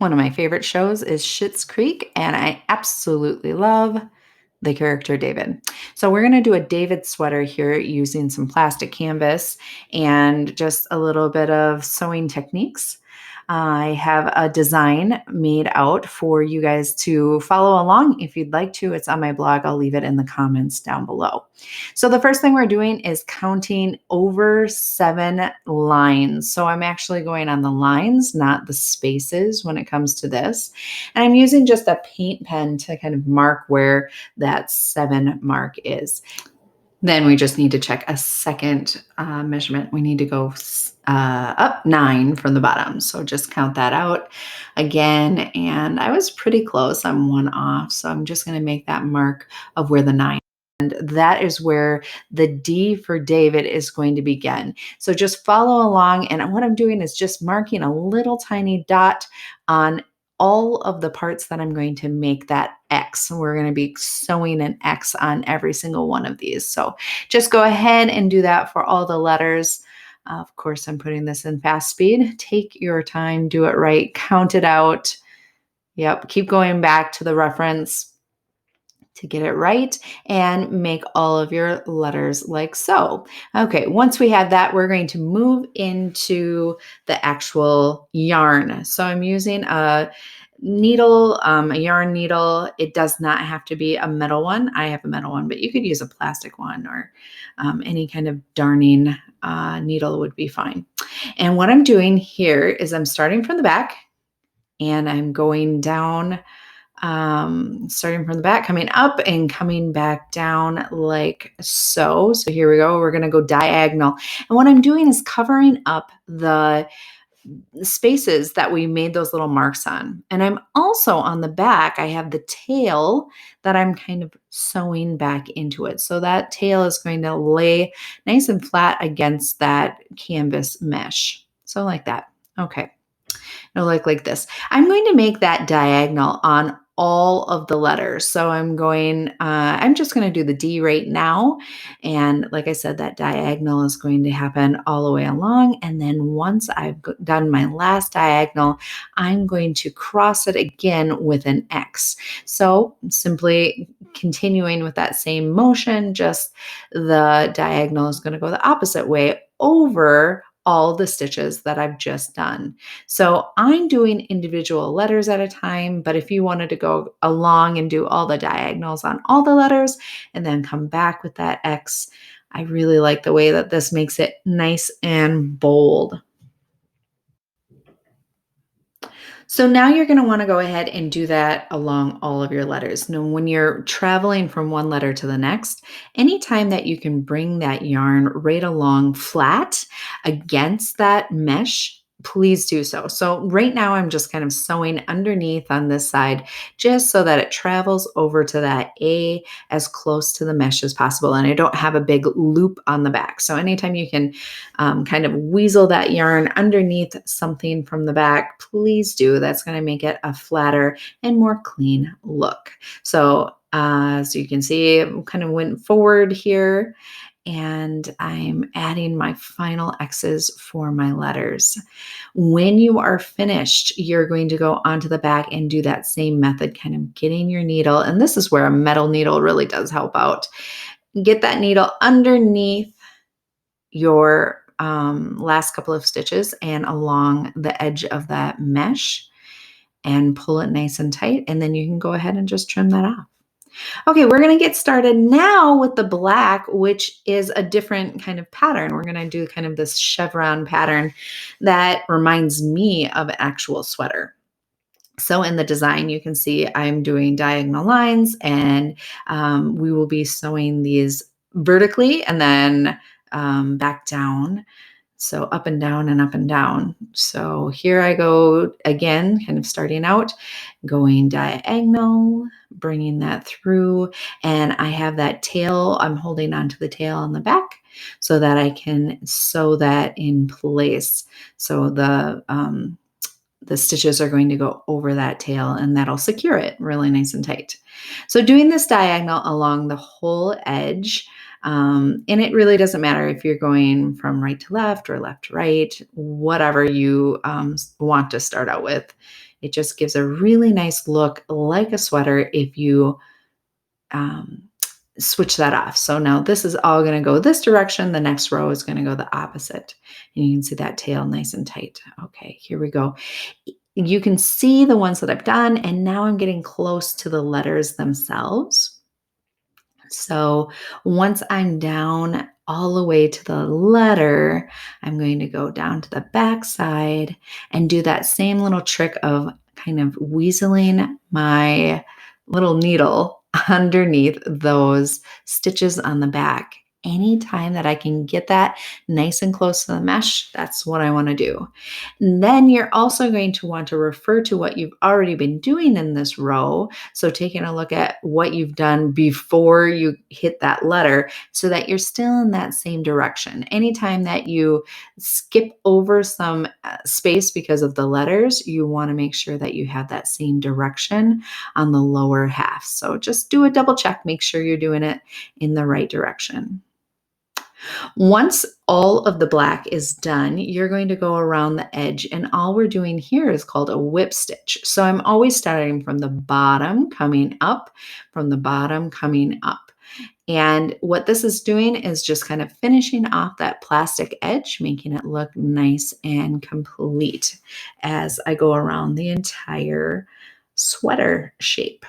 One of my favorite shows is Schitt's Creek, and I absolutely love the character David. So we're going to do a David sweater here using some plastic canvas and just a little bit of sewing techniques. I have a design made out for you guys to follow along if you'd like to. It's on my blog. I'll leave it in the comments down below. So the first thing we're doing is counting over 7 lines. So I'm actually going on the lines, not the spaces when it comes to this. And I'm using just a paint pen to kind of mark where that 7 mark is. Then we just need to check a second measurement. We need to go up 9 from the bottom. So just count that out again. And I was pretty close. I'm 1 off. So I'm just going to make that mark of where the 9. And that is where the D for David is going to begin. So just follow along. And what I'm doing is just marking a little tiny dot on all of the parts that I'm going to make that X. We're going to be sewing an X on every single one of these. So just go ahead and do that for all the letters. Of course, I'm putting this in fast speed. Take your time, do it right, count it out. Yep, keep going back to the reference to get it right and make all of your letters like so. Okay, once we have that, we're going to move into the actual yarn. So I'm using a needle, a yarn needle. It does not have to be a metal one. I have a metal one, but you could use a plastic one or any kind of darning needle would be fine. And what I'm doing here is I'm starting from the back and I'm going down, starting from the back, coming up and coming back down like so. So here we go. We're going to go diagonal. And what I'm doing is covering up the spaces that we made those little marks on. And I'm also on the back, I have the tail that I'm kind of sewing back into it. So that tail is going to lay nice and flat against that canvas mesh. So like that. Okay. It'll look like this. I'm going to make that diagonal on all of the letters. So I'm just going to do the D right now. And like I said, that diagonal is going to happen all the way along. And then once I've done my last diagonal, I'm going to cross it again with an X. So simply continuing with that same motion, just the diagonal is going to go the opposite way over all the stitches that I've just done. So I'm doing individual letters at a time, but if you wanted to go along and do all the diagonals on all the letters and then come back with that X, I really like the way that this makes it nice and bold. So now you're going to want to go ahead and do that along all of your letters. Now, when you're traveling from one letter to the next, anytime that you can bring that yarn right along flat against that mesh, please do so. So right now I'm just kind of sewing underneath on this side just so that it travels over to that A as close to the mesh as possible. And I don't have a big loop on the back. So anytime you can kind of weasel that yarn underneath something from the back, please do. That's going to make it a flatter and more clean look. So as you can see, I kind of went forward here and I'm adding my final X's for my letters. When you are finished, you're going to go onto the back and do that same method, kind of getting your needle. And this is where a metal needle really does help out. Get that needle underneath your last couple of stitches and along the edge of that mesh and pull it nice and tight. And then you can go ahead and just trim that off. Okay, we're going to get started now with the black, which is a different kind of pattern. We're going to do kind of this chevron pattern that reminds me of an actual sweater. So in the design, you can see I'm doing diagonal lines and we will be sewing these vertically and then back down. So up and down and up and down. So here I go again, kind of starting out, going diagonal, bringing that through. And I have that tail, I'm holding onto the tail on the back so that I can sew that in place. So the stitches are going to go over that tail and that'll secure it really nice and tight. So doing this diagonal along the whole edge, and it really doesn't matter if you're going from right to left or left to right, whatever you want to start out with. It just gives a really nice look like a sweater if you um, switch that off. So now this is all going to go this direction. The next row is going to go the opposite. And you can see that tail nice and tight. Okay, here we go. You can see the ones that I've done, and now I'm getting close to the letters themselves. So once I'm down all the way to the letter, I'm going to go down to the back side and do that same little trick of kind of weaseling my little needle underneath those stitches on the back. Anytime that I can get that nice and close to the mesh, that's what I want to do. And then you're also going to want to refer to what you've already been doing in this row, so taking a look at what you've done before you hit that letter so that you're still in that same direction. Anytime that you skip over some space because of the letters, you want to make sure that you have that same direction on the lower half. So just do a double check, make sure you're doing it in the right direction. Once all of the black is done, you're going to go around the edge, and all we're doing here is called a whip stitch. So I'm always starting from the bottom, coming up, from the bottom, coming up. And what this is doing is just kind of finishing off that plastic edge, making it look nice and complete as I go around the entire sweater shape.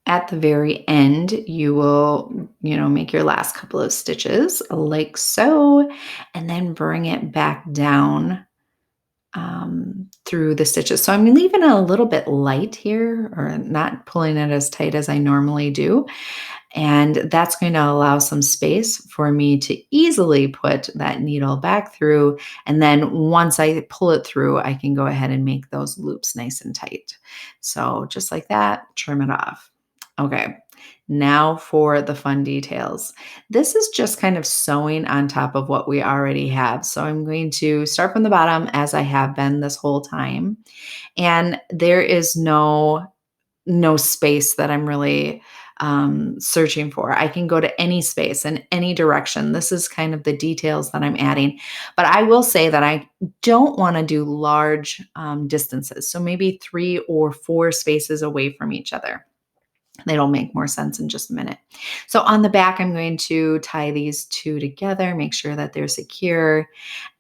At the very end, you will, make your last couple of stitches like so, and then bring it back down through the stitches. So I'm leaving it a little bit light here, or not pulling it as tight as I normally do. And that's going to allow some space for me to easily put that needle back through. And then once I pull it through, I can go ahead and make those loops nice and tight. So just like that, trim it off. Okay, now for the fun details. This is just kind of sewing on top of what we already have. So I'm going to start from the bottom as I have been this whole time. And there is no space that I'm really searching for. I can go to any space in any direction. This is kind of the details that I'm adding. But I will say that I don't want to do large distances. So maybe 3 or 4 spaces away from each other. It'll make more sense in just a minute. So on the back, I'm going to tie these two together, make sure that they're secure.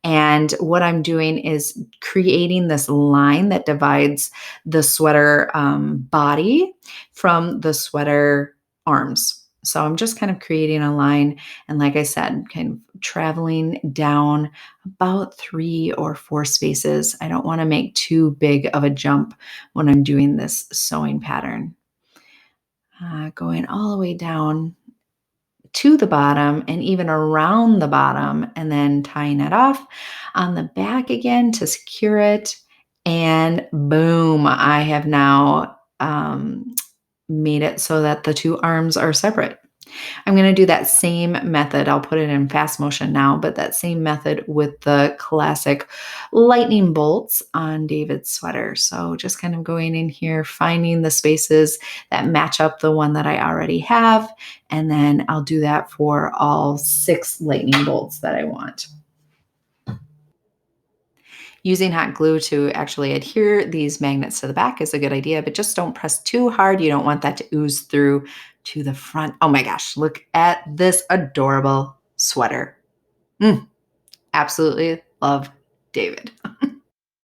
And what I'm doing is creating this line that divides the sweater body from the sweater arms. So I'm just kind of creating a line. And like I said, kind of traveling down about 3 or 4 spaces. I don't want to make too big of a jump when I'm doing this sewing pattern. Going all the way down to the bottom and even around the bottom, and then tying it off on the back again to secure it. And boom, I have now made it so that the two arms are separate. I'm going to do that same method. I'll put it in fast motion now, but that same method with the classic lightning bolts on David's sweater. So just kind of going in here, finding the spaces that match up the one that I already have. And then I'll do that for all 6 lightning bolts that I want. Using hot glue to actually adhere these magnets to the back is a good idea, but just don't press too hard. You don't want that to ooze through to the front. Oh my gosh, look at this adorable sweater. Absolutely love David.